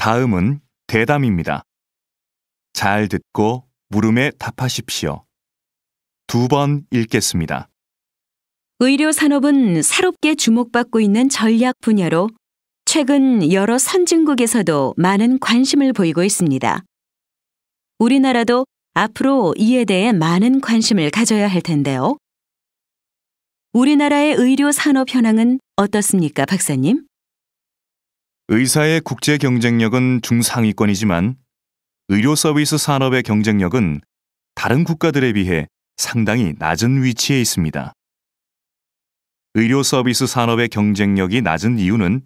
다음은 대담입니다. 잘 듣고 물음에 답하십시오. 2번 읽겠습니다. 의료 산업은 새롭게 주목받고 있는 전략 분야로 최근 여러 선진국에서도 많은 관심을 보이고 있습니다. 우리나라도 앞으로 이에 대해 많은 관심을 가져야 할 텐데요. 우리나라의 의료 산업 현황은 어떻습니까, 박사님? 의사의 국제 경쟁력은 중상위권이지만 의료 서비스 산업의 경쟁력은 다른 국가들에 비해 상당히 낮은 위치에 있습니다. 의료 서비스 산업의 경쟁력이 낮은 이유는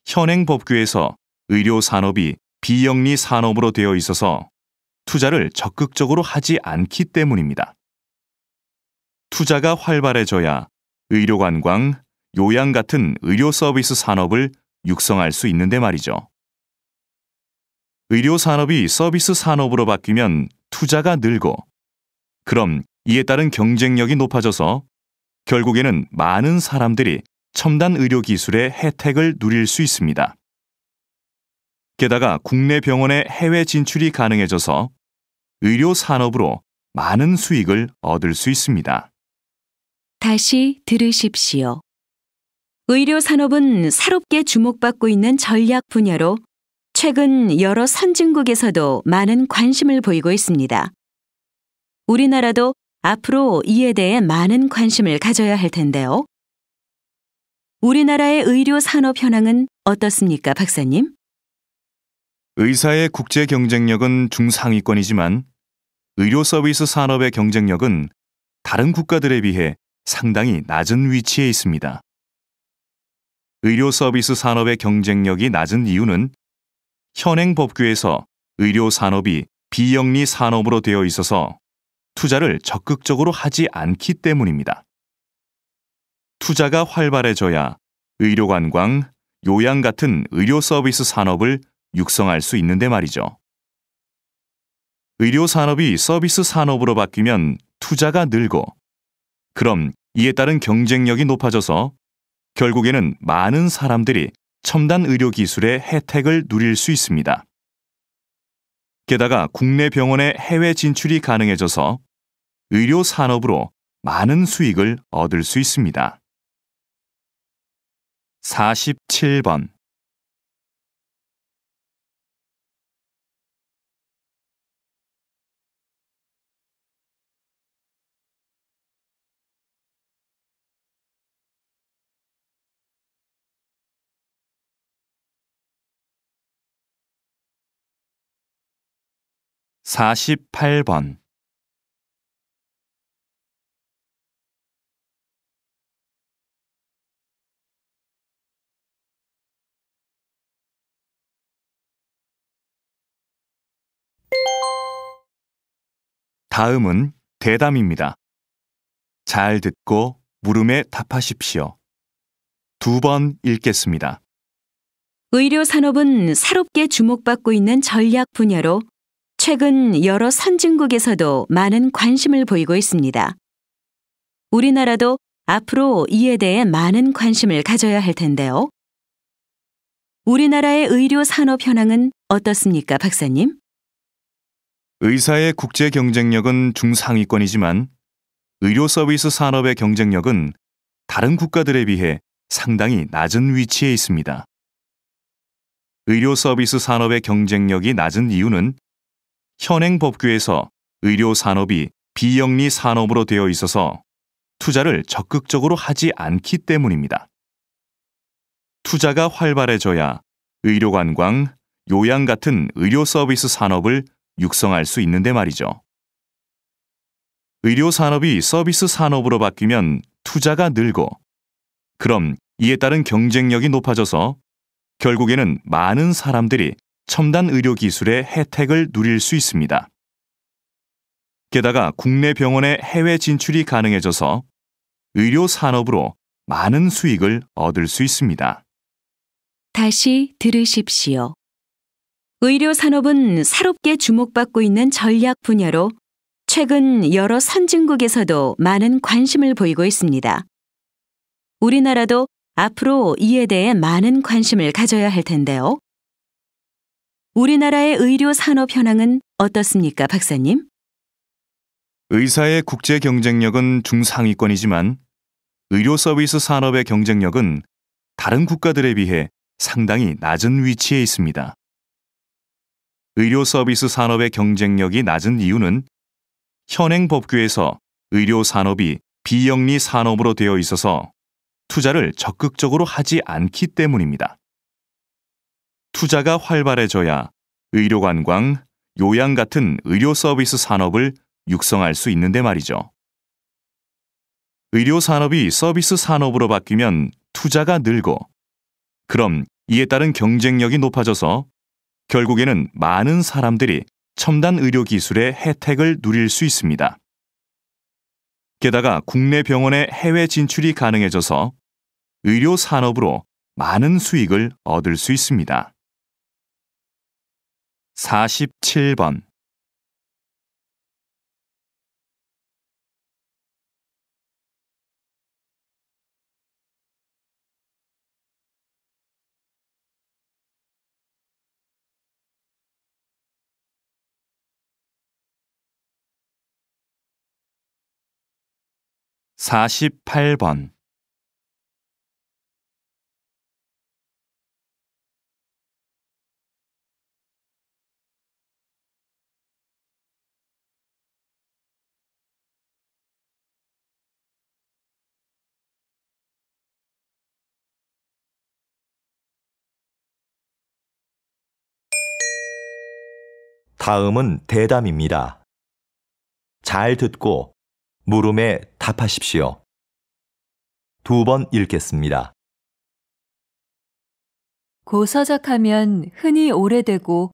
현행 법규에서 의료 산업이 비영리 산업으로 되어 있어서 투자를 적극적으로 하지 않기 때문입니다. 투자가 활발해져야 의료관광, 요양 같은 의료 서비스 산업을 육성할 수 있는데 말이죠. 의료 산업이 서비스 산업으로 바뀌면 투자가 늘고, 그럼 이에 따른 경쟁력이 높아져서 결국에는 많은 사람들이 첨단 의료 기술의 혜택을 누릴 수 있습니다. 게다가 국내 병원의 해외 진출이 가능해져서 의료 산업으로 많은 수익을 얻을 수 있습니다. 다시 들으십시오. 의료 산업은 새롭게 주목받고 있는 전략 분야로 최근 여러 선진국에서도 많은 관심을 보이고 있습니다. 우리나라도 앞으로 이에 대해 많은 관심을 가져야 할 텐데요. 우리나라의 의료 산업 현황은 어떻습니까, 박사님? 의사의 국제 경쟁력은 중상위권이지만 의료 서비스 산업의 경쟁력은 다른 국가들에 비해 상당히 낮은 위치에 있습니다. 의료 서비스 산업의 경쟁력이 낮은 이유는 현행 법규에서 의료 산업이 비영리 산업으로 되어 있어서 투자를 적극적으로 하지 않기 때문입니다. 투자가 활발해져야 의료관광, 요양 같은 의료 서비스 산업을 육성할 수 있는데 말이죠. 의료 산업이 서비스 산업으로 바뀌면 투자가 늘고, 그럼 이에 따른 경쟁력이 높아져서 결국에는 많은 사람들이 첨단 의료 기술의 혜택을 누릴 수 있습니다. 게다가 국내 병원의 해외 진출이 가능해져서 의료 산업으로 많은 수익을 얻을 수 있습니다. 47번. (48번) 다음은 대담입니다. 잘 듣고 물음에 답하십시오. 2번 읽겠습니다. 의료 산업은 새롭게 주목받고 있는 전략 분야로 최근 여러 선진국에서도 많은 관심을 보이고 있습니다. 우리나라도 앞으로 이에 대해 많은 관심을 가져야 할 텐데요. 우리나라의 의료 산업 현황은 어떻습니까, 박사님? 의사의 국제 경쟁력은 중상위권이지만 의료 서비스 산업의 경쟁력은 다른 국가들에 비해 상당히 낮은 위치에 있습니다. 의료 서비스 산업의 경쟁력이 낮은 이유는 현행 법규에서 의료 산업이 비영리 산업으로 되어 있어서 투자를 적극적으로 하지 않기 때문입니다. 투자가 활발해져야 의료관광, 요양 같은 의료 서비스 산업을 육성할 수 있는데 말이죠. 의료 산업이 서비스 산업으로 바뀌면 투자가 늘고, 그럼 이에 따른 경쟁력이 높아져서 결국에는 많은 사람들이 첨단 의료 기술의 혜택을 누릴 수 있습니다. 게다가 국내 병원의 해외 진출이 가능해져서 의료 산업으로 많은 수익을 얻을 수 있습니다. 다시 들으십시오. 의료 산업은 새롭게 주목받고 있는 전략 분야로 최근 여러 선진국에서도 많은 관심을 보이고 있습니다. 우리나라도 앞으로 이에 대해 많은 관심을 가져야 할 텐데요. 우리나라의 의료 산업 현황은 어떻습니까, 박사님? 의사의 국제 경쟁력은 중상위권이지만 의료 서비스 산업의 경쟁력은 다른 국가들에 비해 상당히 낮은 위치에 있습니다. 의료 서비스 산업의 경쟁력이 낮은 이유는 현행 법규에서 의료 산업이 비영리 산업으로 되어 있어서 투자를 적극적으로 하지 않기 때문입니다. 투자가 활발해져야 의료 관광, 요양 같은 의료 서비스 산업을 육성할 수 있는데 말이죠. 의료 산업이 서비스 산업으로 바뀌면 투자가 늘고, 그럼 이에 따른 경쟁력이 높아져서 결국에는 많은 사람들이 첨단 의료 기술의 혜택을 누릴 수 있습니다. 게다가 국내 병원의 해외 진출이 가능해져서 의료 산업으로 많은 수익을 얻을 수 있습니다. 47번. 사십팔 번. 다음은 대담입니다. 잘 듣고 물음에 답하십시오. 2번 읽겠습니다. 고서적하면 흔히 오래되고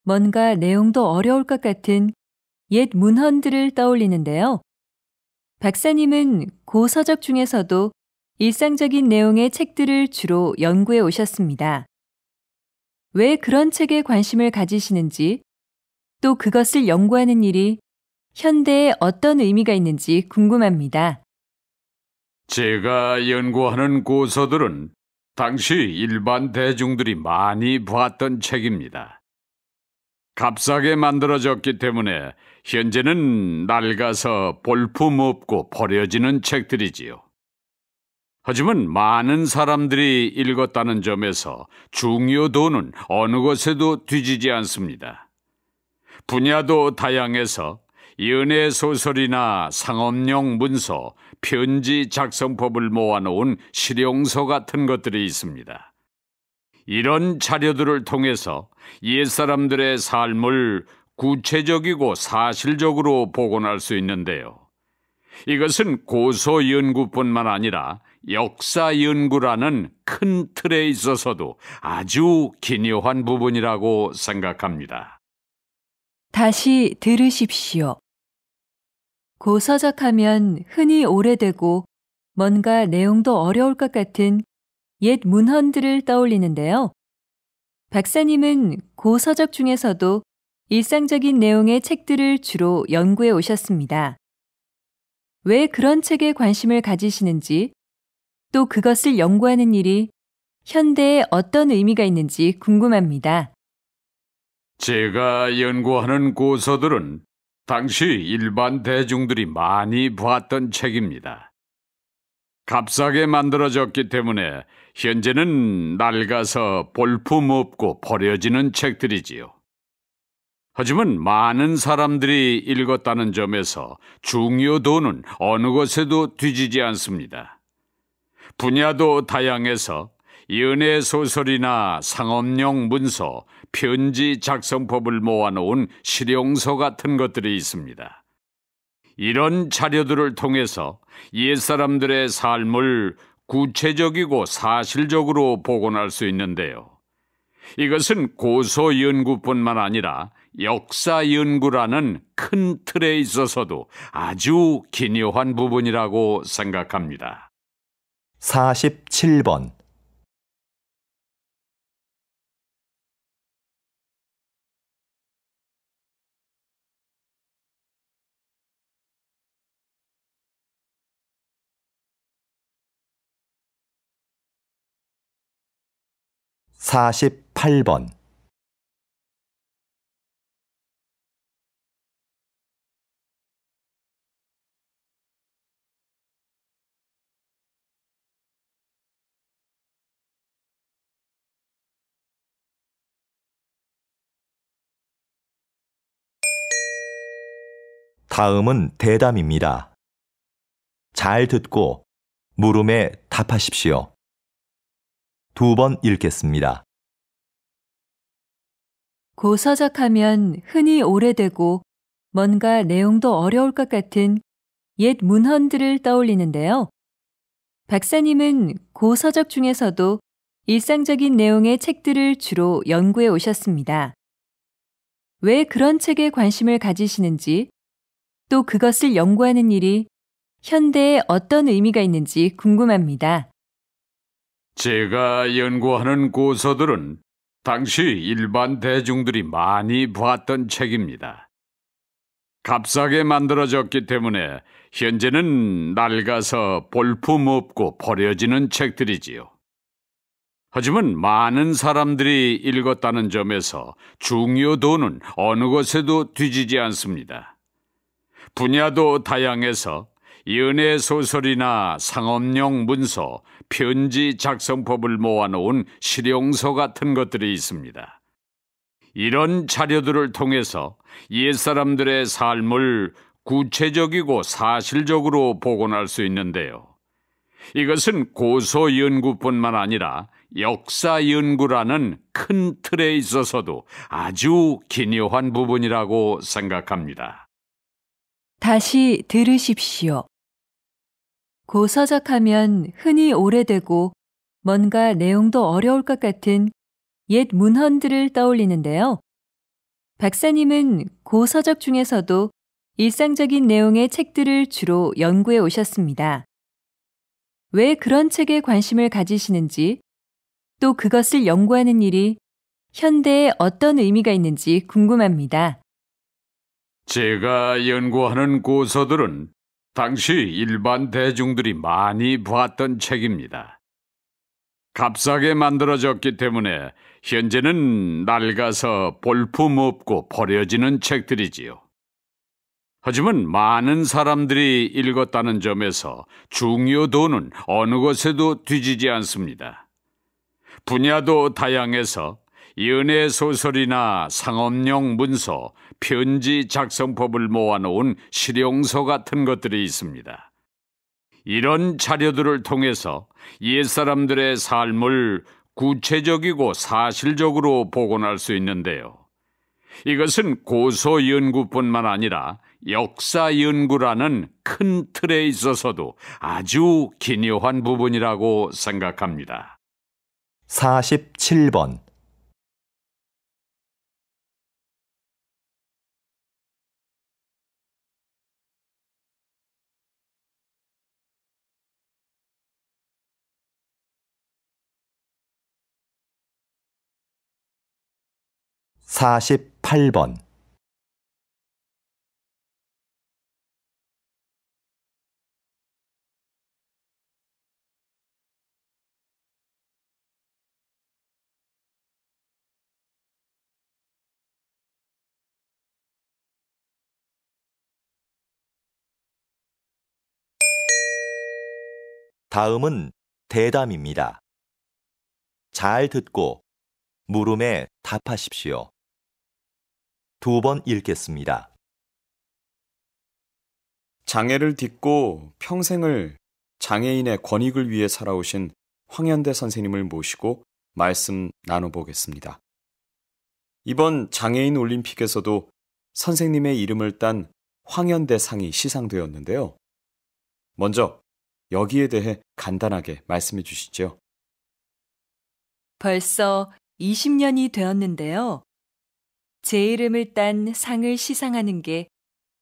뭔가 내용도 어려울 것 같은 옛 문헌들을 떠올리는데요. 박사님은 고서적 중에서도 일상적인 내용의 책들을 주로 연구해 오셨습니다. 왜 그런 책에 관심을 가지시는지, 또 그것을 연구하는 일이 현대에 어떤 의미가 있는지 궁금합니다. 제가 연구하는 고서들은 당시 일반 대중들이 많이 봤던 책입니다. 값싸게 만들어졌기 때문에 현재는 낡아서 볼품없고 버려지는 책들이지요. 하지만 많은 사람들이 읽었다는 점에서 중요도는 어느 것에도 뒤지지 않습니다. 분야도 다양해서 연애 소설이나 상업용 문서, 편지 작성법을 모아놓은 실용서 같은 것들이 있습니다. 이런 자료들을 통해서 옛사람들의 삶을 구체적이고 사실적으로 복원할 수 있는데요. 이것은 고서 연구뿐만 아니라 역사 연구라는 큰 틀에 있어서도 아주 기묘한 부분이라고 생각합니다. 다시 들으십시오. 고서적하면 흔히 오래되고 뭔가 내용도 어려울 것 같은 옛 문헌들을 떠올리는데요. 박사님은 고서적 중에서도 일상적인 내용의 책들을 주로 연구해 오셨습니다. 왜 그런 책에 관심을 가지시는지, 또 그것을 연구하는 일이 현대에 어떤 의미가 있는지 궁금합니다. 제가 연구하는 고서들은 당시 일반 대중들이 많이 봤던 책입니다. 값싸게 만들어졌기 때문에 현재는 낡아서 볼품없고 버려지는 책들이지요. 하지만 많은 사람들이 읽었다는 점에서 중요도는 어느 것에도 뒤지지 않습니다. 분야도 다양해서 연애 소설이나 상업용 문서, 편지 작성법을 모아놓은 실용서 같은 것들이 있습니다. 이런 자료들을 통해서 옛사람들의 삶을 구체적이고 사실적으로 복원할 수 있는데요. 이것은 고서 연구뿐만 아니라 역사 연구라는 큰 틀에 있어서도 아주 기묘한 부분이라고 생각합니다. 47번. (48번) 다음은 대담입니다. 잘 듣고 물음에 답하십시오. 2번 읽겠습니다. 고서적하면 흔히 오래되고 뭔가 내용도 어려울 것 같은 옛 문헌들을 떠올리는데요. 박사님은 고서적 중에서도 일상적인 내용의 책들을 주로 연구해 오셨습니다. 왜 그런 책에 관심을 가지시는지, 또 그것을 연구하는 일이 현대에 어떤 의미가 있는지 궁금합니다. 제가 연구하는 고서들은 당시 일반 대중들이 많이 봤던 책입니다. 값싸게 만들어졌기 때문에 현재는 낡아서 볼품없고 버려지는 책들이지요. 하지만 많은 사람들이 읽었다는 점에서 중요도는 어느 것에도 뒤지지 않습니다. 분야도 다양해서 연애 소설이나 상업용 문서, 편지 작성법을 모아놓은 실용서 같은 것들이 있습니다. 이런 자료들을 통해서 옛사람들의 삶을 구체적이고 사실적으로 복원할 수 있는데요. 이것은 고서 연구뿐만 아니라 역사 연구라는 큰 틀에 있어서도 아주 기묘한 부분이라고 생각합니다. 다시 들으십시오. 고서적하면 흔히 오래되고 뭔가 내용도 어려울 것 같은 옛 문헌들을 떠올리는데요. 박사님은 고서적 중에서도 일상적인 내용의 책들을 주로 연구해 오셨습니다. 왜 그런 책에 관심을 가지시는지, 또 그것을 연구하는 일이 현대에 어떤 의미가 있는지 궁금합니다. 제가 연구하는 고서들은 당시 일반 대중들이 많이 봤던 책입니다. 값싸게 만들어졌기 때문에 현재는 낡아서 볼품없고 버려지는 책들이지요. 하지만 많은 사람들이 읽었다는 점에서 중요도는 어느 것에도 뒤지지 않습니다. 분야도 다양해서 연애 소설이나 상업용 문서, 편지 작성법을 모아놓은 실용서 같은 것들이 있습니다. 이런 자료들을 통해서 옛사람들의 삶을 구체적이고 사실적으로 복원할 수 있는데요. 이것은 고서 연구뿐만 아니라 역사 연구라는 큰 틀에 있어서도 아주 기묘한 부분이라고 생각합니다. 47번 48번 다음은 대담입니다. 잘 듣고 물음에 답하십시오. 2번 읽겠습니다. 장애를 딛고 평생을 장애인의 권익을 위해 살아오신 황현대 선생님을 모시고 말씀 나눠보겠습니다. 이번 장애인 올림픽에서도 선생님의 이름을 딴 황현대 상이 시상되었는데요. 먼저 여기에 대해 간단하게 말씀해 주시죠. 벌써 20년이 되었는데요. 제 이름을 딴 상을 시상하는 게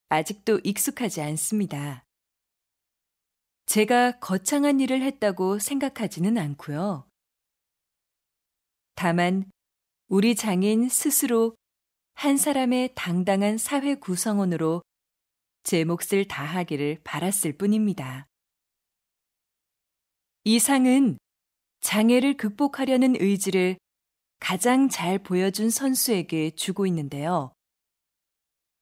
아직도 익숙하지 않습니다. 제가 거창한 일을 했다고 생각하지는 않고요. 다만 우리 장애인 스스로 한 사람의 당당한 사회 구성원으로 제 몫을 다하기를 바랐을 뿐입니다. 이 상은 장애를 극복하려는 의지를 가장 잘 보여준 선수에게 주고 있는데요.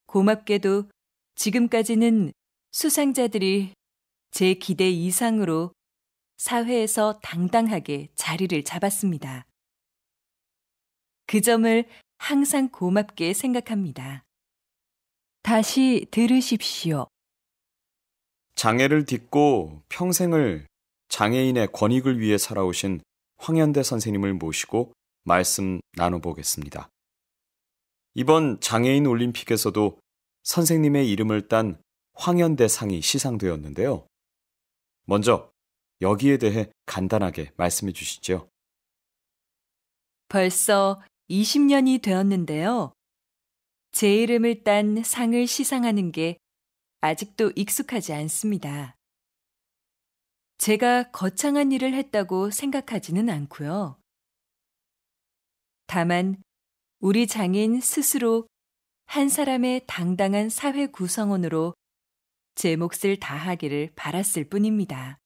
고맙게도 지금까지는 수상자들이 제 기대 이상으로 사회에서 당당하게 자리를 잡았습니다. 그 점을 항상 고맙게 생각합니다. 다시 들으십시오. 장애를 딛고 평생을 장애인의 권익을 위해 살아오신 황현대 선생님을 모시고 말씀 나눠보겠습니다. 이번 장애인 올림픽에서도 선생님의 이름을 딴 황현대 상이 시상되었는데요. 먼저 여기에 대해 간단하게 말씀해 주시죠. 벌써 20년이 되었는데요. 제 이름을 딴 상을 시상하는 게 아직도 익숙하지 않습니다. 제가 거창한 일을 했다고 생각하지는 않고요. 다만 우리 장애인 스스로 한 사람의 당당한 사회 구성원으로 제 몫을 다하기를 바랐을 뿐입니다.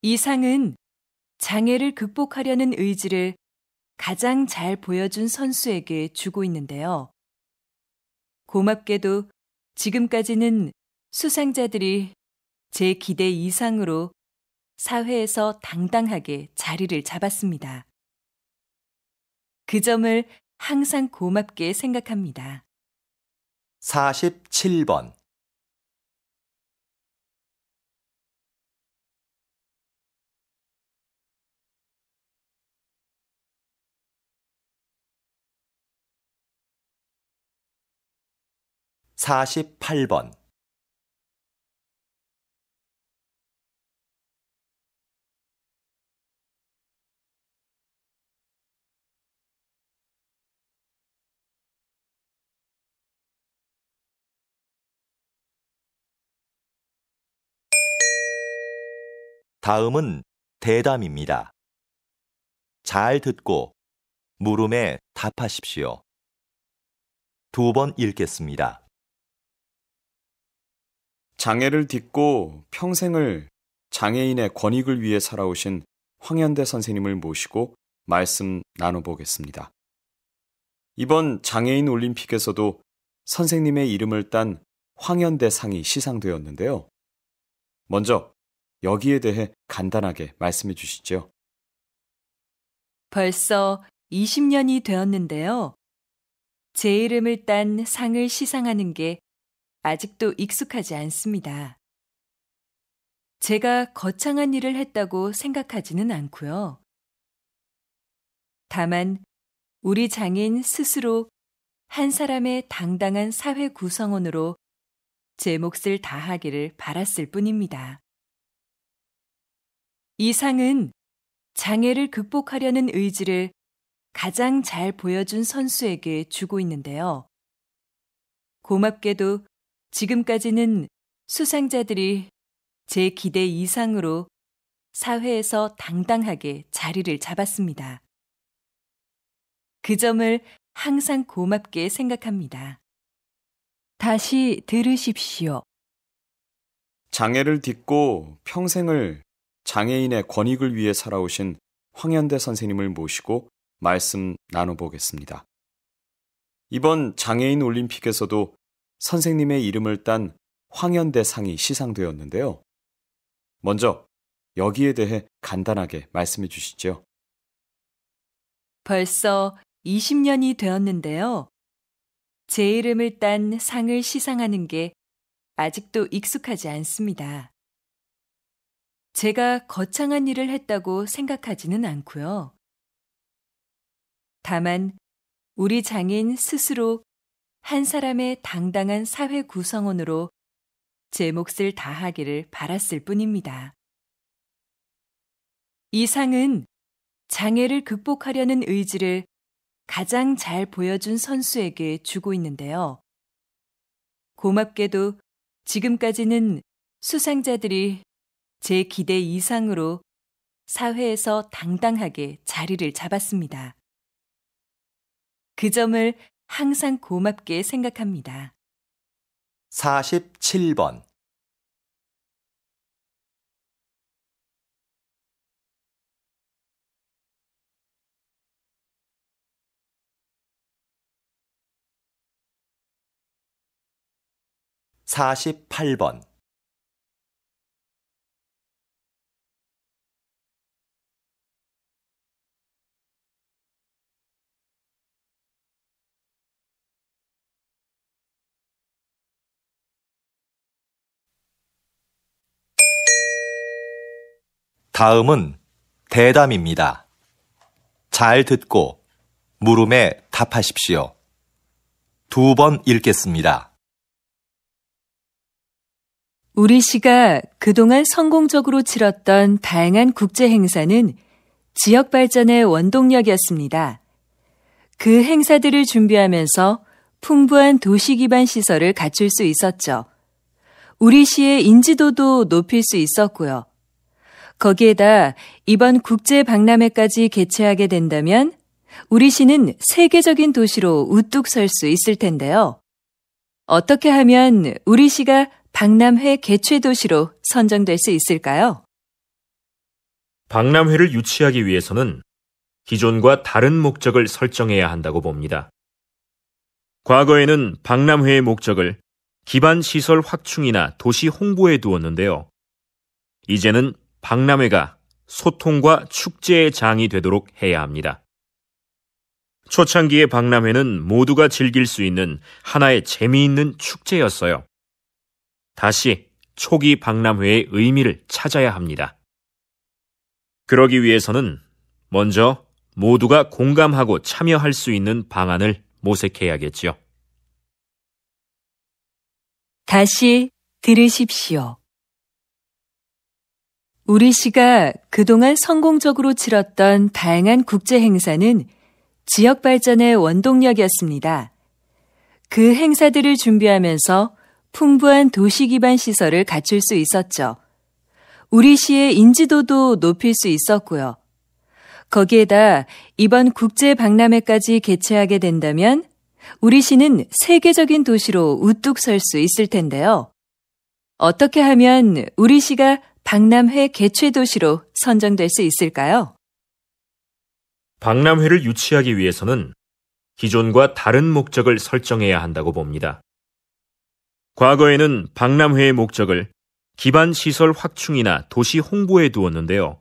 이 상은 장애를 극복하려는 의지를 가장 잘 보여준 선수에게 주고 있는데요. 고맙게도 지금까지는 수상자들이 제 기대 이상으로 사회에서 당당하게 자리를 잡았습니다. 그 점을 항상 고맙게 생각합니다. 47번 48번 다음은 대담입니다. 잘 듣고 물음에 답하십시오. 2번 읽겠습니다. 장애를 딛고 평생을 장애인의 권익을 위해 살아오신 황현대 선생님을 모시고 말씀 나눠보겠습니다. 이번 장애인 올림픽에서도 선생님의 이름을 딴 황현대 상이 시상되었는데요. 먼저 여기에 대해 간단하게 말씀해 주시죠. 벌써 20년이 되었는데요. 제 이름을 딴 상을 시상하는 게 아직도 익숙하지 않습니다. 제가 거창한 일을 했다고 생각하지는 않고요. 다만 우리 장애인 스스로 한 사람의 당당한 사회 구성원으로 제 몫을 다하기를 바랐을 뿐입니다. 이 상은 장애를 극복하려는 의지를 가장 잘 보여준 선수에게 주고 있는데요. 고맙게도 지금까지는 수상자들이 제 기대 이상으로 사회에서 당당하게 자리를 잡았습니다. 그 점을 항상 고맙게 생각합니다. 다시 들으십시오. 장애를 딛고 평생을 장애인의 권익을 위해 살아오신 황현대 선생님을 모시고 말씀 나눠보겠습니다. 이번 장애인 올림픽에서도 선생님의 이름을 딴 황현대 상이 시상되었는데요. 먼저 여기에 대해 간단하게 말씀해 주시죠. 벌써 20년이 되었는데요. 제 이름을 딴 상을 시상하는 게 아직도 익숙하지 않습니다. 제가 거창한 일을 했다고 생각하지는 않고요. 다만 우리 장애인 스스로 한 사람의 당당한 사회 구성원으로 제 몫을 다하기를 바랐을 뿐입니다. 이 상은 장애를 극복하려는 의지를 가장 잘 보여준 선수에게 주고 있는데요. 고맙게도 지금까지는 수상자들이 제 기대 이상으로 사회에서 당당하게 자리를 잡았습니다. 그 점을 항상 고맙게 생각합니다. 47번 48번 다음은 대담입니다. 잘 듣고 물음에 답하십시오. 2번 읽겠습니다. 우리 시가 그동안 성공적으로 치렀던 다양한 국제 행사는 지역 발전의 원동력이었습니다. 그 행사들을 준비하면서 풍부한 도시 기반 시설을 갖출 수 있었죠. 우리 시의 인지도도 높일 수 있었고요. 거기에다 이번 국제 박람회까지 개최하게 된다면 우리 시는 세계적인 도시로 우뚝 설 수 있을 텐데요. 어떻게 하면 우리 시가 박람회 개최 도시로 선정될 수 있을까요? 박람회를 유치하기 위해서는 기존과 다른 목적을 설정해야 한다고 봅니다. 과거에는 박람회의 목적을 기반 시설 확충이나 도시 홍보에 두었는데요. 이제는 박람회가 소통과 축제의 장이 되도록 해야 합니다. 초창기의 박람회는 모두가 즐길 수 있는 하나의 재미있는 축제였어요. 다시 초기 박람회의 의미를 찾아야 합니다. 그러기 위해서는 먼저 모두가 공감하고 참여할 수 있는 방안을 모색해야겠지요. 다시 들으십시오. 우리 시가 그동안 성공적으로 치렀던 다양한 국제 행사는 지역 발전의 원동력이었습니다. 그 행사들을 준비하면서 풍부한 도시 기반 시설을 갖출 수 있었죠. 우리 시의 인지도도 높일 수 있었고요. 거기에다 이번 국제 박람회까지 개최하게 된다면 우리 시는 세계적인 도시로 우뚝 설 수 있을 텐데요. 어떻게 하면 우리 시가 박람회 개최 도시로 선정될 수 있을까요? 박람회를 유치하기 위해서는 기존과 다른 목적을 설정해야 한다고 봅니다. 과거에는 박람회의 목적을 기반 시설 확충이나 도시 홍보에 두었는데요.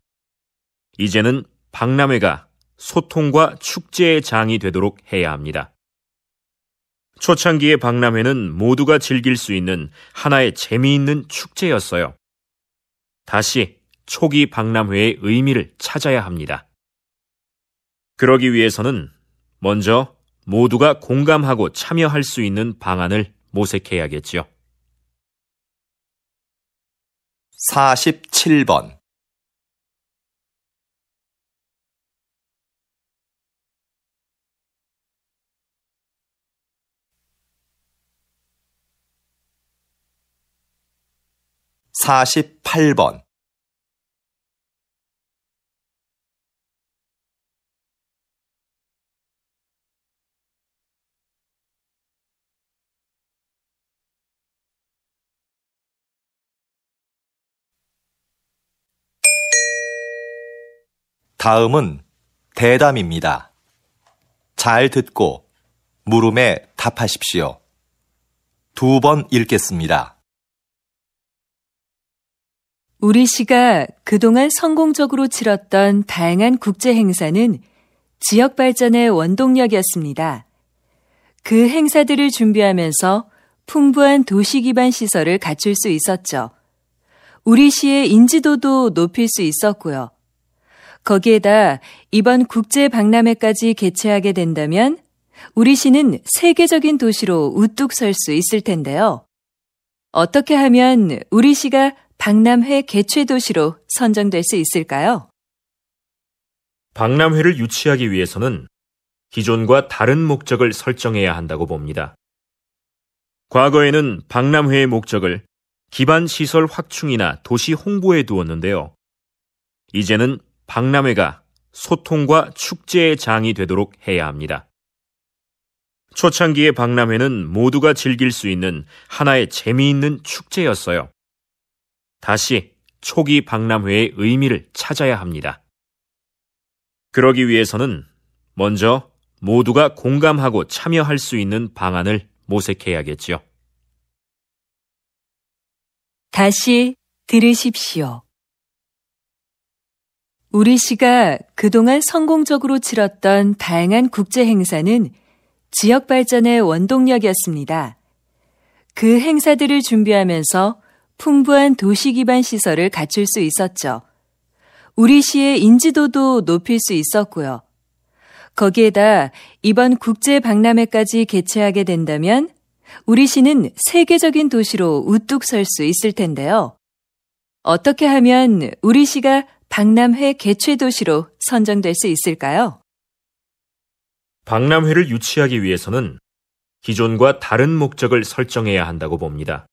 이제는 박람회가 소통과 축제의 장이 되도록 해야 합니다. 초창기의 박람회는 모두가 즐길 수 있는 하나의 재미있는 축제였어요. 다시 초기 박람회의 의미를 찾아야 합니다. 그러기 위해서는 먼저 모두가 공감하고 참여할 수 있는 방안을 모색해야겠지요. 47번. (48번) 다음은 대담입니다. 잘 듣고 물음에 답하십시오. 2번 읽겠습니다. 우리 시가 그동안 성공적으로 치렀던 다양한 국제 행사는 지역 발전의 원동력이었습니다. 그 행사들을 준비하면서 풍부한 도시 기반 시설을 갖출 수 있었죠. 우리 시의 인지도도 높일 수 있었고요. 거기에다 이번 국제 박람회까지 개최하게 된다면 우리 시는 세계적인 도시로 우뚝 설 수 있을 텐데요. 어떻게 하면 우리 시가 박람회 개최 도시로 선정될 수 있을까요? 박람회를 유치하기 위해서는 기존과 다른 목적을 설정해야 한다고 봅니다. 과거에는 박람회의 목적을 기반 시설 확충이나 도시 홍보에 두었는데요. 이제는 박람회가 소통과 축제의 장이 되도록 해야 합니다. 초창기의 박람회는 모두가 즐길 수 있는 하나의 재미있는 축제였어요. 다시 초기 박람회의 의미를 찾아야 합니다. 그러기 위해서는 먼저 모두가 공감하고 참여할 수 있는 방안을 모색해야겠지요. 다시 들으십시오. 우리 시가 그동안 성공적으로 치렀던 다양한 국제 행사는 지역 발전의 원동력이었습니다. 그 행사들을 준비하면서 풍부한 도시 기반 시설을 갖출 수 있었죠. 우리 시의 인지도도 높일 수 있었고요. 거기에다 이번 국제 박람회까지 개최하게 된다면 우리 시는 세계적인 도시로 우뚝 설 수 있을 텐데요. 어떻게 하면 우리 시가 박람회 개최 도시로 선정될 수 있을까요? 박람회를 유치하기 위해서는 기존과 다른 목적을 설정해야 한다고 봅니다.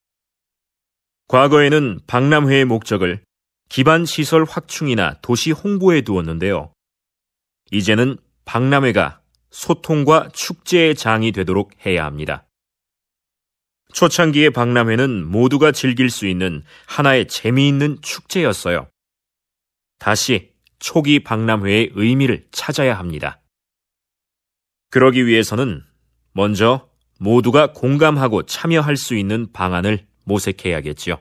과거에는 박람회의 목적을 기반 시설 확충이나 도시 홍보에 두었는데요. 이제는 박람회가 소통과 축제의 장이 되도록 해야 합니다. 초창기의 박람회는 모두가 즐길 수 있는 하나의 재미있는 축제였어요. 다시 초기 박람회의 의미를 찾아야 합니다. 그러기 위해서는 먼저 모두가 공감하고 참여할 수 있는 방안을 모색해야겠지요.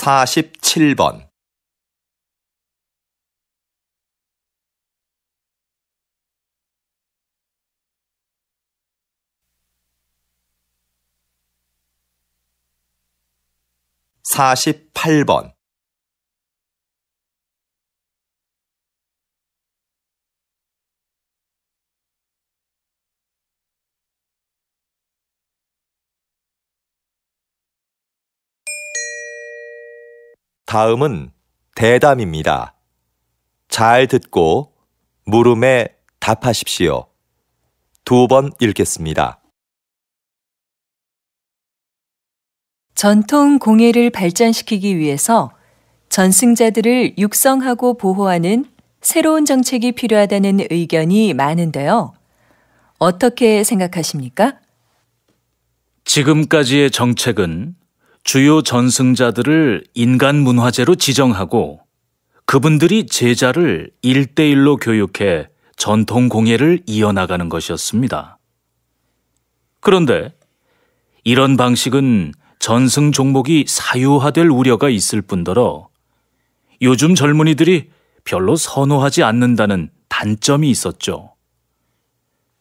47번 48번 다음은 대담입니다. 잘 듣고 물음에 답하십시오. 2번 읽겠습니다. 전통 공예를 발전시키기 위해서 전승자들을 육성하고 보호하는 새로운 정책이 필요하다는 의견이 많은데요. 어떻게 생각하십니까? 지금까지의 정책은 주요 전승자들을 인간 문화재로 지정하고 그분들이 제자를 1대1로 교육해 전통 공예를 이어나가는 것이었습니다. 그런데 이런 방식은 전승 종목이 사유화될 우려가 있을 뿐더러 요즘 젊은이들이 별로 선호하지 않는다는 단점이 있었죠.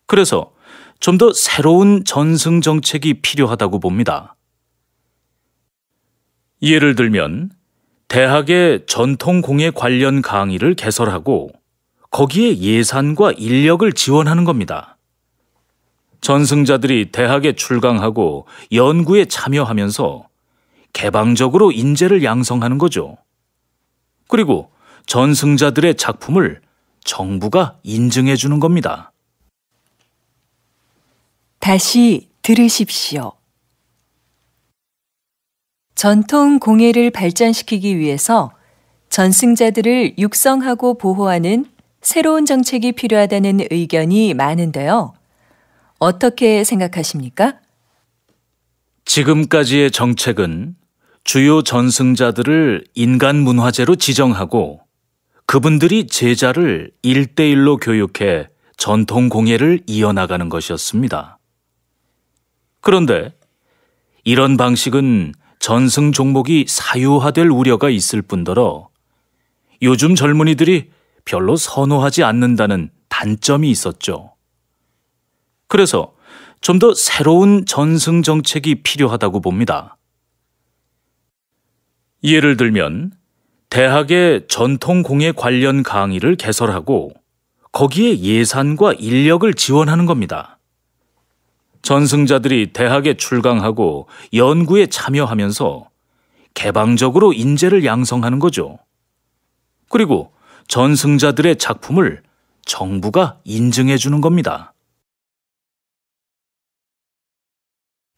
그래서 좀 더 새로운 전승 정책이 필요하다고 봅니다. 예를 들면 대학의 전통 공예 관련 강의를 개설하고 거기에 예산과 인력을 지원하는 겁니다. 전승자들이 대학에 출강하고 연구에 참여하면서 개방적으로 인재를 양성하는 거죠. 그리고 전승자들의 작품을 정부가 인증해 주는 겁니다. 다시 들으십시오. 전통 공예를 발전시키기 위해서 전승자들을 육성하고 보호하는 새로운 정책이 필요하다는 의견이 많은데요. 어떻게 생각하십니까? 지금까지의 정책은 주요 전승자들을 인간 문화재로 지정하고 그분들이 제자를 1대1로 교육해 전통 공예를 이어나가는 것이었습니다. 그런데 이런 방식은 전승 종목이 사유화될 우려가 있을 뿐더러 요즘 젊은이들이 별로 선호하지 않는다는 단점이 있었죠. 그래서 좀 더 새로운 전승 정책이 필요하다고 봅니다. 예를 들면 대학의 전통 공예 관련 강의를 개설하고 거기에 예산과 인력을 지원하는 겁니다. 전승자들이 대학에 출강하고 연구에 참여하면서 개방적으로 인재를 양성하는 거죠. 그리고 전승자들의 작품을 정부가 인증해 주는 겁니다.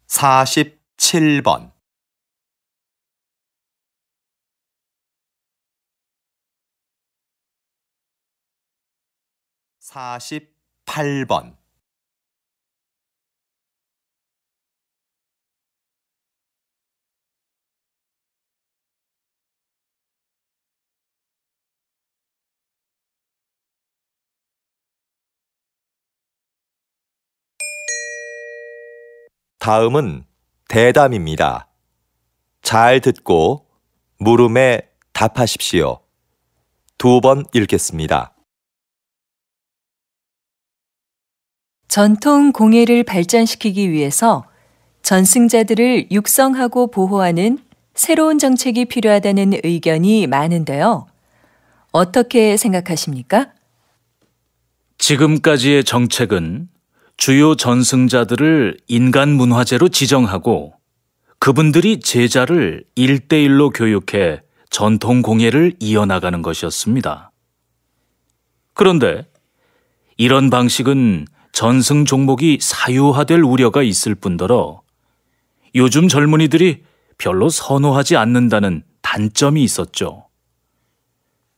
47번 48번 다음은 대담입니다. 잘 듣고 물음에 답하십시오. 2번 읽겠습니다. 전통 공예를 발전시키기 위해서 전승자들을 육성하고 보호하는 새로운 정책이 필요하다는 의견이 많은데요. 어떻게 생각하십니까? 지금까지의 정책은 주요 전승자들을 인간 문화재로 지정하고 그분들이 제자를 1대1로 교육해 전통 공예를 이어나가는 것이었습니다. 그런데 이런 방식은 전승 종목이 사유화될 우려가 있을 뿐더러 요즘 젊은이들이 별로 선호하지 않는다는 단점이 있었죠.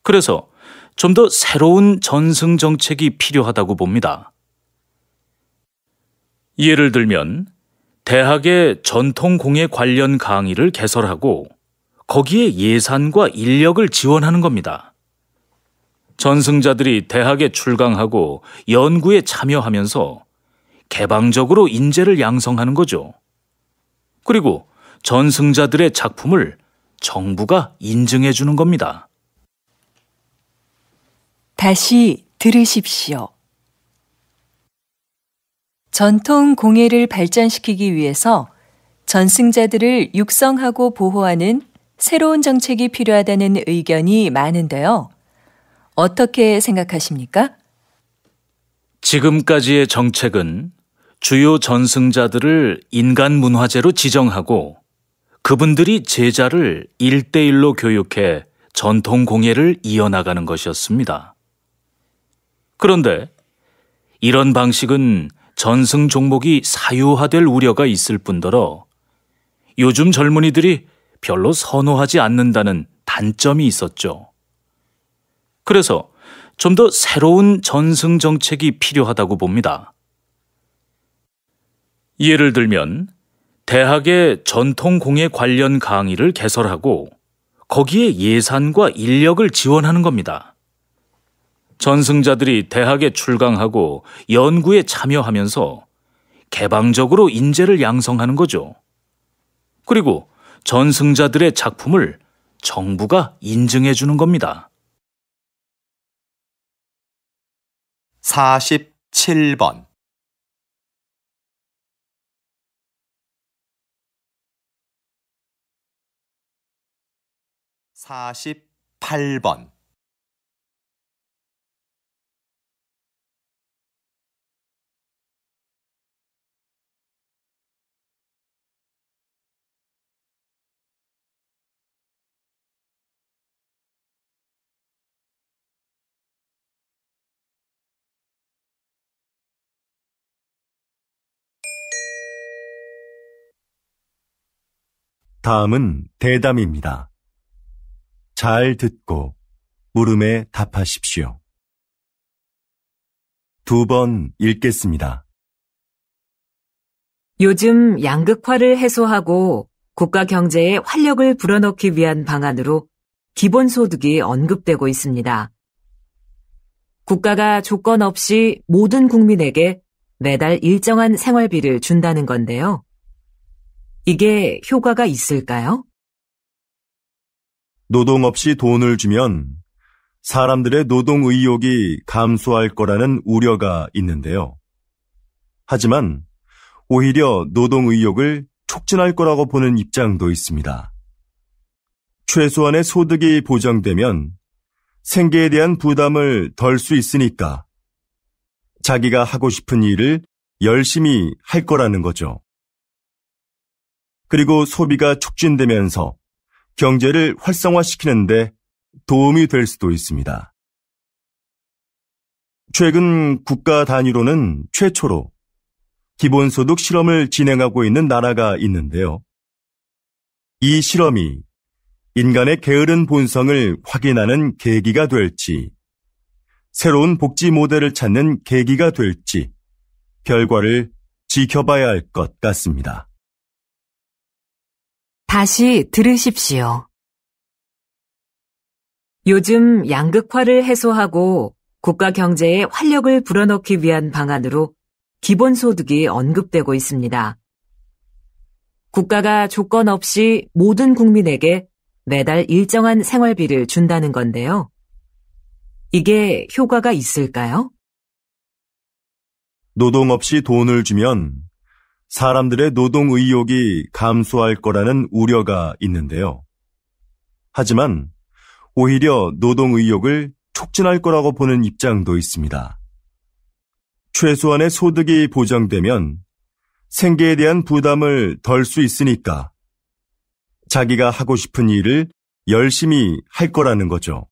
그래서 좀 더 새로운 전승 정책이 필요하다고 봅니다. 예를 들면 대학의 전통 공예 관련 강의를 개설하고 거기에 예산과 인력을 지원하는 겁니다. 전승자들이 대학에 출강하고 연구에 참여하면서 개방적으로 인재를 양성하는 거죠. 그리고 전승자들의 작품을 정부가 인증해 주는 겁니다. 다시 들으십시오. 전통 공예를 발전시키기 위해서 전승자들을 육성하고 보호하는 새로운 정책이 필요하다는 의견이 많은데요. 어떻게 생각하십니까? 지금까지의 정책은 주요 전승자들을 인간 문화재로 지정하고 그분들이 제자를 1대1로 교육해 전통 공예를 이어나가는 것이었습니다. 그런데 이런 방식은 전승 종목이 사유화될 우려가 있을 뿐더러 요즘 젊은이들이 별로 선호하지 않는다는 단점이 있었죠. 그래서 좀 더 새로운 전승 정책이 필요하다고 봅니다. 예를 들면 대학의 전통 공예 관련 강의를 개설하고 거기에 예산과 인력을 지원하는 겁니다. 전승자들이 대학에 출강하고 연구에 참여하면서 개방적으로 인재를 양성하는 거죠. 그리고 전승자들의 작품을 정부가 인증해 주는 겁니다. 47번 48번 '다음은 대담입니다. 잘 듣고 물음에 답하십시오. 2번 읽겠습니다. 요즘 양극화를 해소하고 국가 경제에 활력을 불어넣기 위한 방안으로 기본소득이 언급되고 있습니다. 국가가 조건 없이 모든 국민에게 매달 일정한 생활비를 준다는 건데요. 이게 효과가 있을까요? 노동 없이 돈을 주면 사람들의 노동 의욕이 감소할 거라는 우려가 있는데요. 하지만 오히려 노동 의욕을 촉진할 거라고 보는 입장도 있습니다. 최소한의 소득이 보장되면 생계에 대한 부담을 덜 수 있으니까 자기가 하고 싶은 일을 열심히 할 거라는 거죠. 그리고 소비가 촉진되면서 경제를 활성화시키는데 도움이 될 수도 있습니다. 최근 국가 단위로는 최초로 기본소득 실험을 진행하고 있는 나라가 있는데요. 이 실험이 인간의 게으른 본성을 확인하는 계기가 될지, 새로운 복지 모델을 찾는 계기가 될지 결과를 지켜봐야 할 것 같습니다. 다시 들으십시오. 요즘 양극화를 해소하고 국가 경제에 활력을 불어넣기 위한 방안으로 기본소득이 언급되고 있습니다. 국가가 조건 없이 모든 국민에게 매달 일정한 생활비를 준다는 건데요. 이게 효과가 있을까요? 노동 없이 돈을 주면 사람들의 노동 의욕이 감소할 거라는 우려가 있는데요. 하지만 오히려 노동 의욕을 촉진할 거라고 보는 입장도 있습니다. 최소한의 소득이 보장되면 생계에 대한 부담을 덜 수 있으니까 자기가 하고 싶은 일을 열심히 할 거라는 거죠.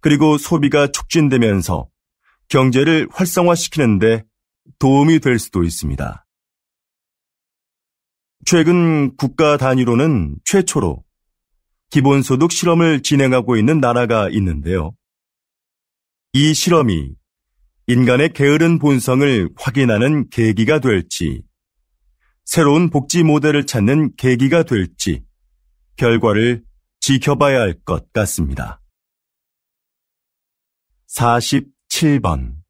그리고 소비가 촉진되면서 경제를 활성화시키는데 도움이 될 수도 있습니다. 최근 국가 단위로는 최초로 기본소득 실험을 진행하고 있는 나라가 있는데요. 이 실험이 인간의 게으른 본성을 확인하는 계기가 될지, 새로운 복지 모델을 찾는 계기가 될지 결과를 지켜봐야 할 것 같습니다. 47번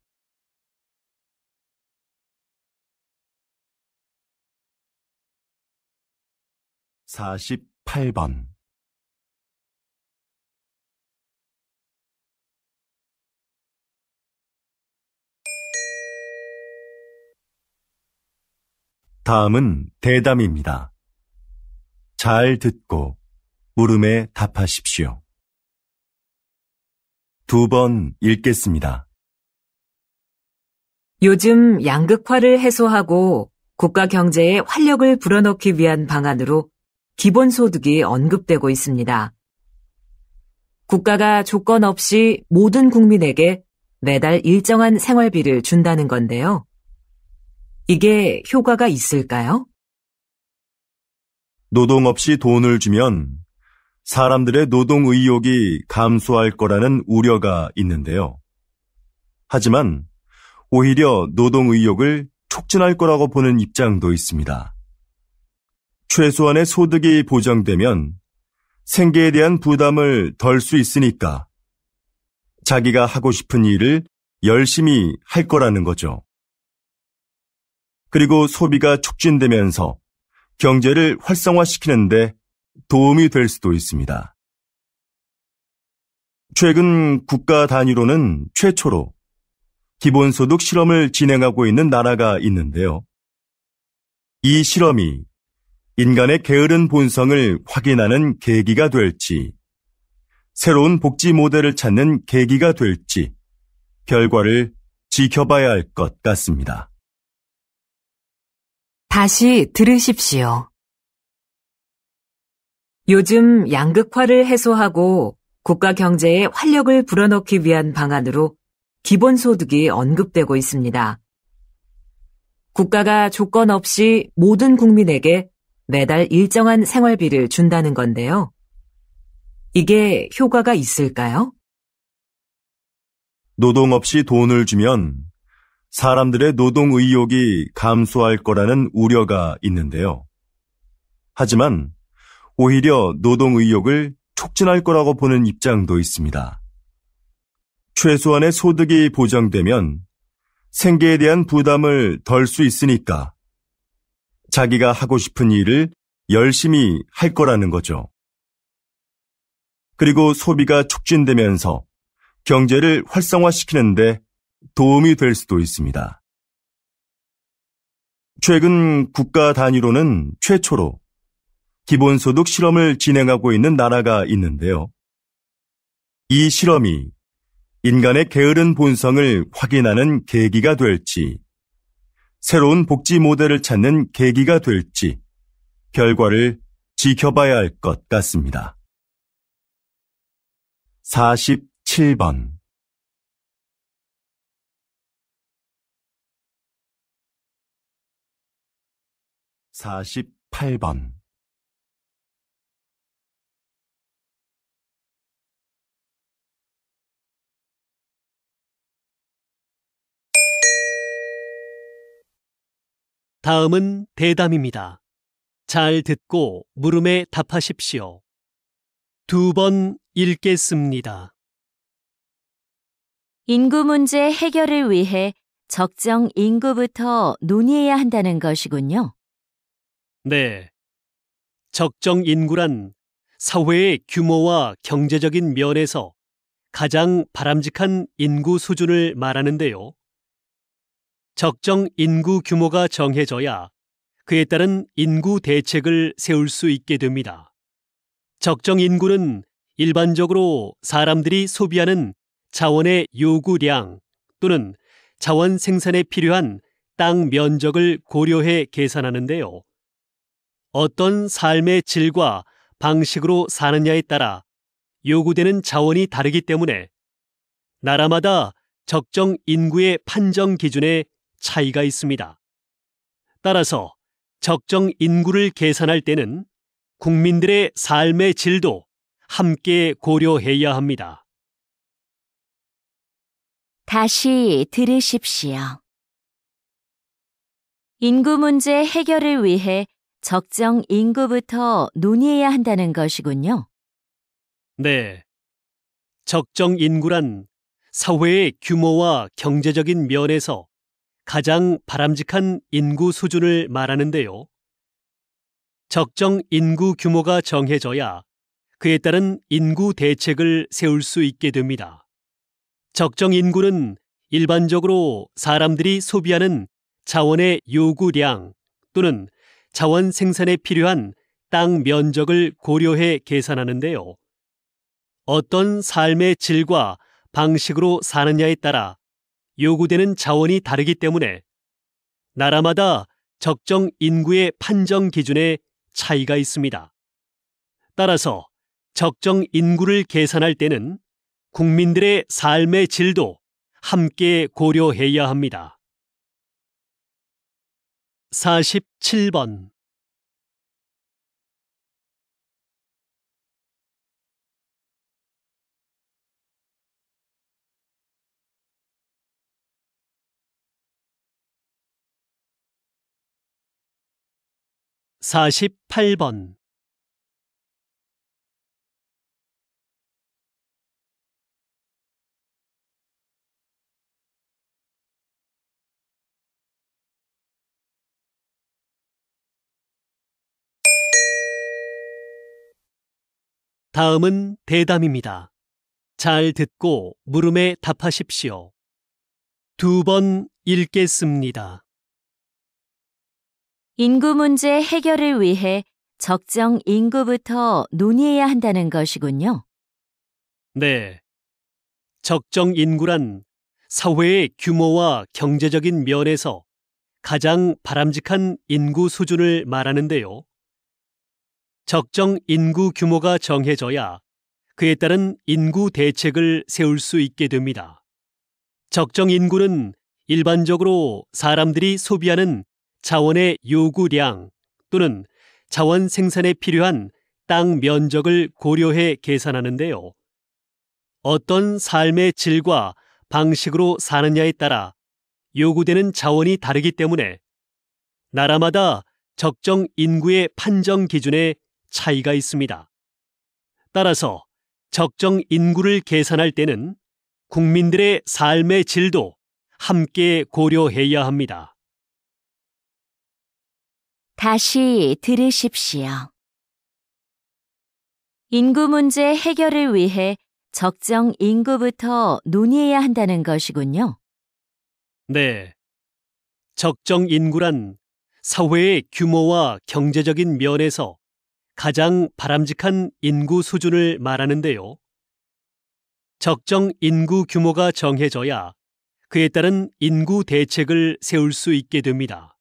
48번 다음은 대담입니다. 잘 듣고 물음에 답하십시오. 2번 읽겠습니다. 요즘 양극화를 해소하고 국가 경제에 활력을 불어넣기 위한 방안으로 기본소득이 언급되고 있습니다. 국가가 조건 없이 모든 국민에게 매달 일정한 생활비를 준다는 건데요. 이게 효과가 있을까요? 노동 없이 돈을 주면 사람들의 노동 의욕이 감소할 거라는 우려가 있는데요. 하지만 오히려 노동 의욕을 촉진할 거라고 보는 입장도 있습니다. 최소한의 소득이 보장되면 생계에 대한 부담을 덜 수 있으니까 자기가 하고 싶은 일을 열심히 할 거라는 거죠. 그리고 소비가 촉진되면서 경제를 활성화시키는데 도움이 될 수도 있습니다. 최근 국가 단위로는 최초로 기본소득 실험을 진행하고 있는 나라가 있는데요. 이 실험이 인간의 게으른 본성을 확인하는 계기가 될지, 새로운 복지 모델을 찾는 계기가 될지 결과를 지켜봐야 할 것 같습니다. 다시 들으십시오. 요즘 양극화를 해소하고 국가 경제에 활력을 불어넣기 위한 방안으로 기본소득이 언급되고 있습니다. 국가가 조건 없이 모든 국민에게 매달 일정한 생활비를 준다는 건데요. 이게 효과가 있을까요? 노동 없이 돈을 주면 사람들의 노동 의욕이 감소할 거라는 우려가 있는데요. 하지만 오히려 노동 의욕을 촉진할 거라고 보는 입장도 있습니다. 최소한의 소득이 보장되면 생계에 대한 부담을 덜 수 있으니까 자기가 하고 싶은 일을 열심히 할 거라는 거죠. 그리고 소비가 촉진되면서 경제를 활성화시키는데 도움이 될 수도 있습니다. 최근 국가 단위로는 최초로 기본소득 실험을 진행하고 있는 나라가 있는데요. 이 실험이 인간의 게으른 본성을 확인하는 계기가 될지, 새로운 복지 모델을 찾는 계기가 될지 결과를 지켜봐야 할 것 같습니다. 47번 48번 다음은 대담입니다. 잘 듣고 물음에 답하십시오. 2번 읽겠습니다. 인구 문제 해결을 위해 적정 인구부터 논의해야 한다는 것이군요. 네. 적정 인구란 사회의 규모와 경제적인 면에서 가장 바람직한 인구 수준을 말하는데요. 적정 인구 규모가 정해져야 그에 따른 인구 대책을 세울 수 있게 됩니다. 적정 인구는 일반적으로 사람들이 소비하는 자원의 요구량 또는 자원 생산에 필요한 땅 면적을 고려해 계산하는데요. 어떤 삶의 질과 방식으로 사느냐에 따라 요구되는 자원이 다르기 때문에 나라마다 적정 인구의 판정 기준에 차이가 있습니다. 따라서 적정 인구를 계산할 때는 국민들의 삶의 질도 함께 고려해야 합니다. 다시 들으십시오. 인구 문제 해결을 위해 적정 인구부터 논의해야 한다는 것이군요. 네. 적정 인구란 사회의 규모와 경제적인 면에서 가장 바람직한 인구 수준을 말하는데요. 적정 인구 규모가 정해져야 그에 따른 인구 대책을 세울 수 있게 됩니다. 적정 인구는 일반적으로 사람들이 소비하는 자원의 요구량 또는 자원 생산에 필요한 땅 면적을 고려해 계산하는데요. 어떤 삶의 질과 방식으로 사느냐에 따라 요구되는 자원이 다르기 때문에 나라마다 적정 인구의 판정 기준에 차이가 있습니다. 따라서 적정 인구를 계산할 때는 국민들의 삶의 질도 함께 고려해야 합니다. 47번. (48번) 다음은 대담입니다. 잘 듣고 물음에 답하십시오. 2번 읽겠습니다. 인구 문제 해결을 위해 적정 인구부터 논의해야 한다는 것이군요. 네. 적정 인구란 사회의 규모와 경제적인 면에서 가장 바람직한 인구 수준을 말하는데요. 적정 인구 규모가 정해져야 그에 따른 인구 대책을 세울 수 있게 됩니다. 적정 인구는 일반적으로 사람들이 소비하는 자원의 요구량 또는 자원 생산에 필요한 땅 면적을 고려해 계산하는데요. 어떤 삶의 질과 방식으로 사느냐에 따라 요구되는 자원이 다르기 때문에 나라마다 적정 인구의 판정 기준에 차이가 있습니다. 따라서 적정 인구를 계산할 때는 국민들의 삶의 질도 함께 고려해야 합니다. 다시 들으십시오. 인구 문제 해결을 위해 적정 인구부터 논의해야 한다는 것이군요. 네. 적정 인구란 사회의 규모와 경제적인 면에서 가장 바람직한 인구 수준을 말하는데요. 적정 인구 규모가 정해져야 그에 따른 인구 대책을 세울 수 있게 됩니다.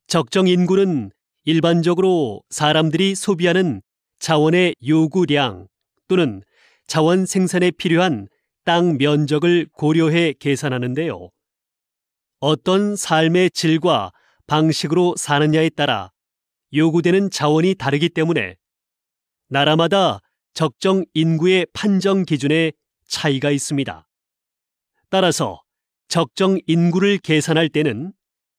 적정 인구는 일반적으로 사람들이 소비하는 자원의 요구량 또는 자원 생산에 필요한 땅 면적을 고려해 계산하는데요. 어떤 삶의 질과 방식으로 사느냐에 따라 요구되는 자원이 다르기 때문에 나라마다 적정 인구의 판정 기준에 차이가 있습니다. 따라서 적정 인구를 계산할 때는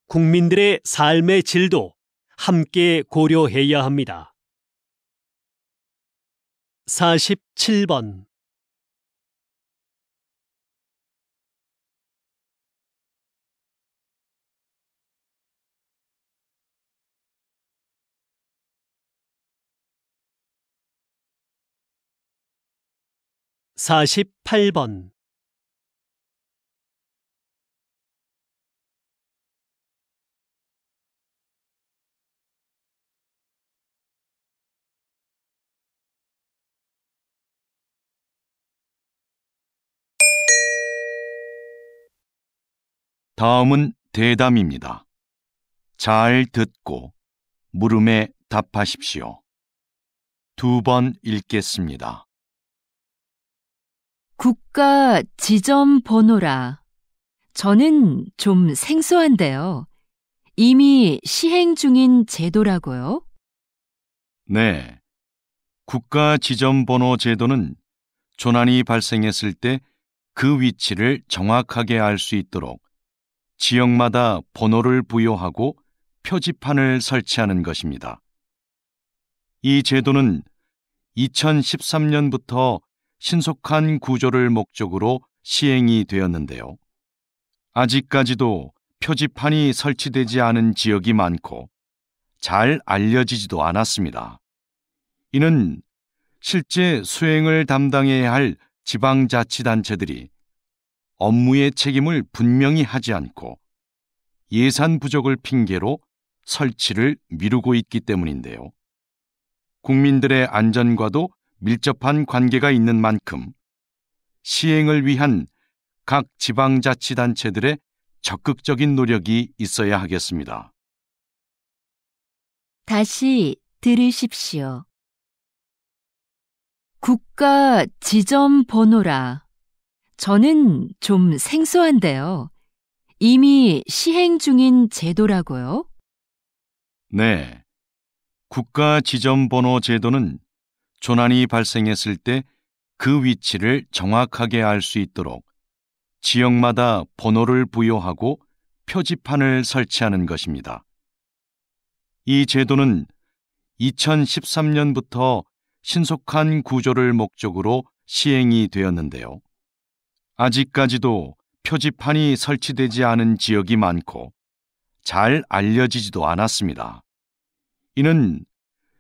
국민들의 삶의 질도 함께 고려해야 합니다. 47번. (48번) 다음은 대담입니다. 잘 듣고 물음에 답하십시오. 2번 읽겠습니다. 국가 지점 번호라. 저는 좀 생소한데요. 이미 시행 중인 제도라고요? 네. 국가 지점번호 제도는 조난이 발생했을 때 그 위치를 정확하게 알 수 있도록 지역마다 번호를 부여하고 표지판을 설치하는 것입니다. 이 제도는 2013년부터 신속한 구조를 목적으로 시행이 되었는데요. 아직까지도 표지판이 설치되지 않은 지역이 많고 잘 알려지지도 않았습니다. 이는 실제 수행을 담당해야 할 지방자치단체들이 업무의 책임을 분명히 하지 않고 예산 부족을 핑계로 설치를 미루고 있기 때문인데요. 국민들의 안전과도 밀접한 관계가 있는 만큼 시행을 위한 각 지방자치단체들의 적극적인 노력이 있어야 하겠습니다. 다시 들으십시오. 국가 지점 번호라. 저는 좀 생소한데요. 이미 시행 중인 제도라고요? 네. 국가 지점번호 제도는 조난이 발생했을 때 그 위치를 정확하게 알 수 있도록 지역마다 번호를 부여하고 표지판을 설치하는 것입니다. 이 제도는 2013년부터 신속한 구조를 목적으로 시행이 되었는데요. 아직까지도 표지판이 설치되지 않은 지역이 많고 잘 알려지지도 않았습니다. 이는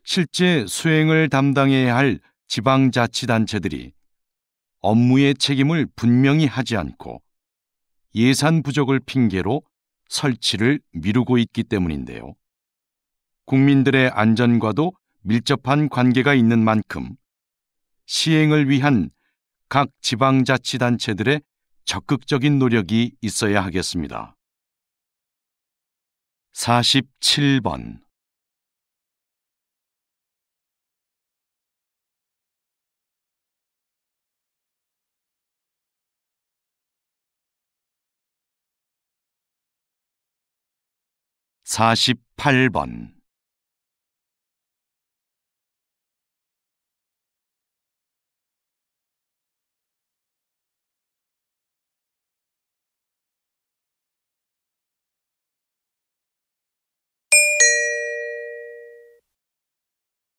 실제 수행을 담당해야 할 지방자치단체들이 업무의 책임을 분명히 하지 않고 예산 부족을 핑계로 설치를 미루고 있기 때문인데요. 국민들의 안전과도 밀접한 관계가 있는 만큼 시행을 위한 각 지방자치단체들의 적극적인 노력이 있어야 하겠습니다. 47번 48번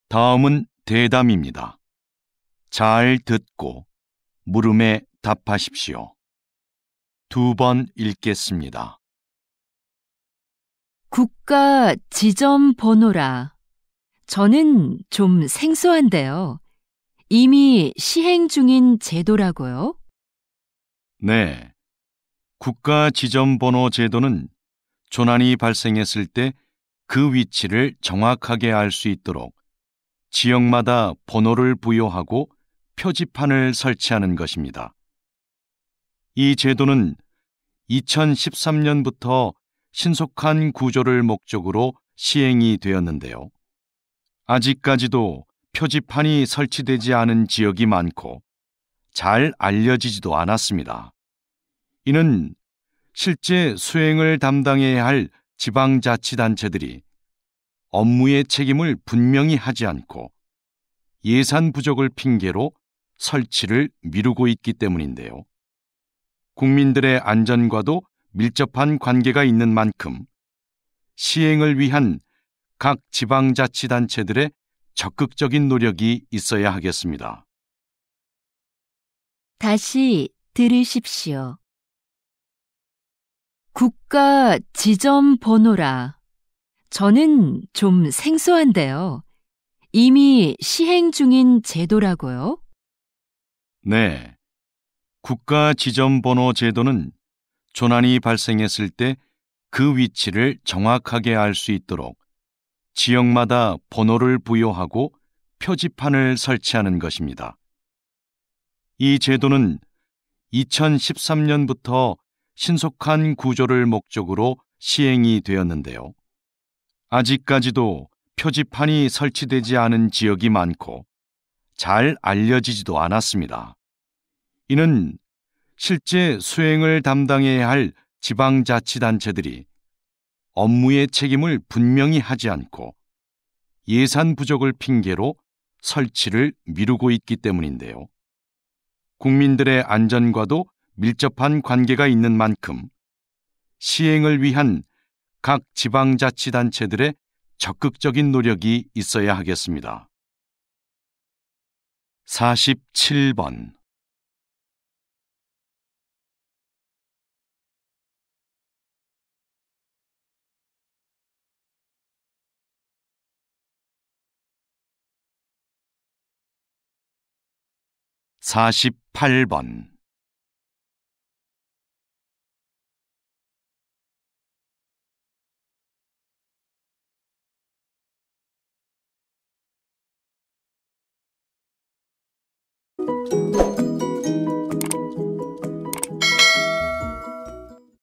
다음은 대담입니다. 잘 듣고 물음에 답하십시오. 2번 읽겠습니다. 국가 지점 번호라. 저는 좀 생소한데요. 이미 시행 중인 제도라고요? 네. 국가 지점번호 제도는 조난이 발생했을 때 그 위치를 정확하게 알 수 있도록 지역마다 번호를 부여하고 표지판을 설치하는 것입니다. 이 제도는 2013년부터 신속한 구조를 목적으로 시행이 되었는데요. 아직까지도 표지판이 설치되지 않은 지역이 많고 잘 알려지지도 않았습니다. 이는 실제 수행을 담당해야 할 지방자치단체들이 업무의 책임을 분명히 하지 않고 예산 부족을 핑계로 설치를 미루고 있기 때문인데요. 국민들의 안전과도 밀접한 관계가 있는 만큼 시행을 위한 각 지방자치단체들의 적극적인 노력이 있어야 하겠습니다. 다시 들으십시오. 국가 지점 번호라. 저는 좀 생소한데요. 이미 시행 중인 제도라고요? 네. 국가 지점번호 제도는 조난이 발생했을 때 그 위치를 정확하게 알 수 있도록 지역마다 번호를 부여하고 표지판을 설치하는 것입니다. 이 제도는 2013년부터 신속한 구조를 목적으로 시행이 되었는데요. 아직까지도 표지판이 설치되지 않은 지역이 많고 잘 알려지지도 않았습니다. 이는 실제 수행을 담당해야 할 지방자치단체들이 업무의 책임을 분명히 하지 않고 예산 부족을 핑계로 설치를 미루고 있기 때문인데요. 국민들의 안전과도 밀접한 관계가 있는 만큼 시행을 위한 각 지방자치단체들의 적극적인 노력이 있어야 하겠습니다. 47번 48번